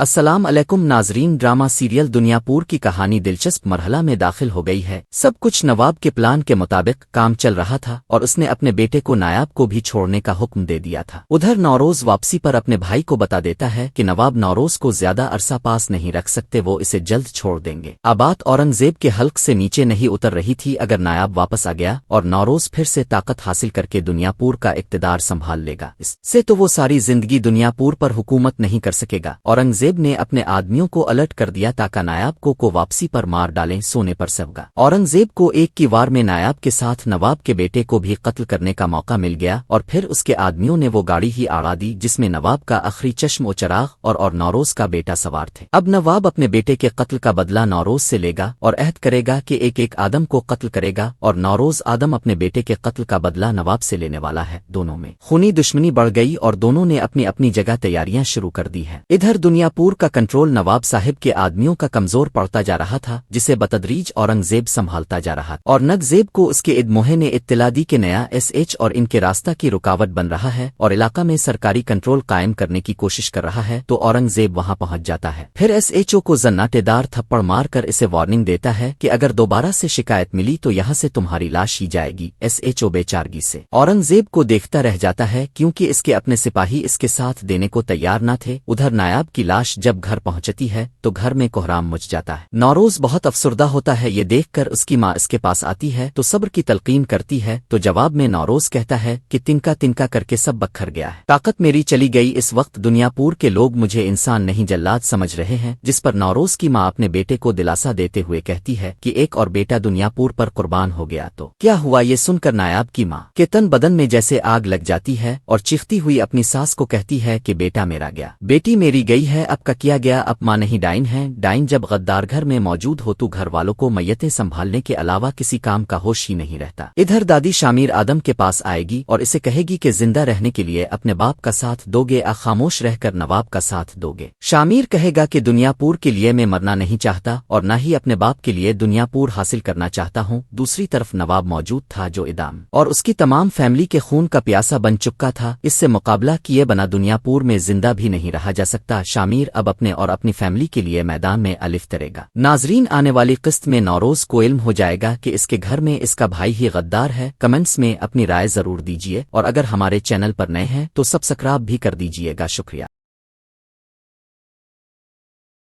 السلام علیکم ناظرین، ڈرامہ سیریل دنیا پور کی کہانی دلچسپ مرحلہ میں داخل ہو گئی ہے۔ سب کچھ نواب کے پلان کے مطابق کام چل رہا تھا اور اس نے اپنے بیٹے کو نایاب کو بھی چھوڑنے کا حکم دے دیا تھا۔ ادھر نوروز واپسی پر اپنے بھائی کو بتا دیتا ہے کہ نواب نوروز کو زیادہ عرصہ پاس نہیں رکھ سکتے، وہ اسے جلد چھوڑ دیں گے۔ اب بات اورنگزیب کے حلق سے نیچے نہیں اتر رہی تھی۔ اگر نایاب واپس آ گیا اور نوروز پھر سے طاقت حاصل کر کے دنیا پور کا اقتدار سنبھال لے گا، اس سے تو وہ ساری زندگی دنیا پور پر حکومت نہیں کر سکے گا۔ اورنگزیب نے اپنے آدمیوں کو الرٹ کر دیا تاکہ نایاب کو واپسی پر مار ڈالیں، سونے پر سوگا۔ اورنگزیب کو ایک کی وار میں نایاب کے ساتھ نواب کے بیٹے کو بھی قتل کرنے کا موقع مل گیا، اور پھر اس کے آدمیوں نے وہ گاڑی ہی آڑا دی جس میں نواب کا آخری چشم و چراغ اور نوروز کا بیٹا سوار تھے۔ اب نواب اپنے بیٹے کے قتل کا بدلہ نوروز سے لے گا اور عہد کرے گا کہ ایک آدم کو قتل کرے گا، اور نوروز آدم اپنے بیٹے کے قتل کا بدلہ نواب سے لینے والا ہے۔ دونوں میں خونی دشمنی بڑھ گئی اور دونوں نے اپنی اپنی جگہ تیاریاں شروع کر دی ہیں۔ ادھر دنیا پور کا کنٹرول نواب صاحب کے آدمیوں کا کمزور پڑتا جا رہا تھا، جسے بتدریج اورنگزیب سنبھالتا جا رہا تھا، اور اورنگزیب کو اس کے ادموہے نے اطلاع دی کہ نیا SH اور ان کے راستہ کی رکاوٹ بن رہا ہے اور علاقہ میں سرکاری کنٹرول قائم کرنے کی کوشش کر رہا ہے، تو اورنگزیب وہاں پہنچ جاتا ہے۔ پھر SHO کو زناٹے دار تھپڑ مار کر اسے وارننگ دیتا ہے کہ اگر دوبارہ سے شکایت ملی تو یہاں سے تمہاری لاش ہی جائے گی۔ SHO بے چارگی سے اورنگزیب کو دیکھتا رہ جاتا ہے، کیونکہ اس کے اپنے سپاہی اس کے ساتھ دینے کو تیار نہ تھے۔ ادھر نایاب کی لاش جب گھر پہنچتی ہے تو گھر میں کوہرام مچ جاتا ہے۔ نوروز بہت افسردہ ہوتا ہے، یہ دیکھ کر اس کی ماں اس کے پاس آتی ہے تو صبر کی تلقین کرتی ہے، تو جواب میں نوروز کہتا ہے کہ تنکا تنکا کر کے سب بکھر گیا ہے، طاقت میری چلی گئی، اس وقت دنیا پور کے لوگ مجھے انسان نہیں جلاد سمجھ رہے ہیں۔ جس پر نوروز کی ماں اپنے بیٹے کو دلاسا دیتے ہوئے کہتی ہے کہ ایک اور بیٹا دنیا پور پر قربان ہو گیا تو کیا ہوا؟ یہ سن کر نایاب کی ماں کے تن بدن میں جیسے آگ لگ جاتی ہے اور چیختی ہوئی اپنی ساس کو کہتی ہے کہ بیٹا میرا گیا، بیٹی میری گئی ہے، اب کا کیا گیا؟ اب ماں نہیں ڈائن ہے، ڈائن جب غدار گھر میں موجود ہو تو گھر والوں کو میتیں سنبھالنے کے علاوہ کسی کام کا ہوش ہی نہیں رہتا۔ ادھر دادی شامیر آدم کے پاس آئے گی اور اسے کہے گی کہ زندہ رہنے کے لیے اپنے باپ کا ساتھ دو گے یا خاموش رہ کر نواب کا ساتھ دو گے؟ شامیر کہے گا کہ دنیا پور کے لیے میں مرنا نہیں چاہتا اور نہ ہی اپنے باپ کے لیے دنیا پور حاصل کرنا چاہتا ہوں۔ دوسری طرف نواب موجود تھا جو ادام اور اس کی تمام فیملی کے خون کا پیاسا بن چکا تھا، اس سے مقابلہ کیے بنا دنیا پور میں زندہ بھی نہیں رہا جا سکتا۔ شامیر اب اپنے اور اپنی فیملی کے لیے میدان میں الف ترے گا۔ ناظرین، آنے والی قسط میں نوروز کو علم ہو جائے گا کہ اس کے گھر میں اس کا بھائی ہی غدار ہے۔ کمنٹس میں اپنی رائے ضرور دیجیے، اور اگر ہمارے چینل پر نئے ہیں تو سبسکرائب بھی کر دیجیے گا۔ شکریہ۔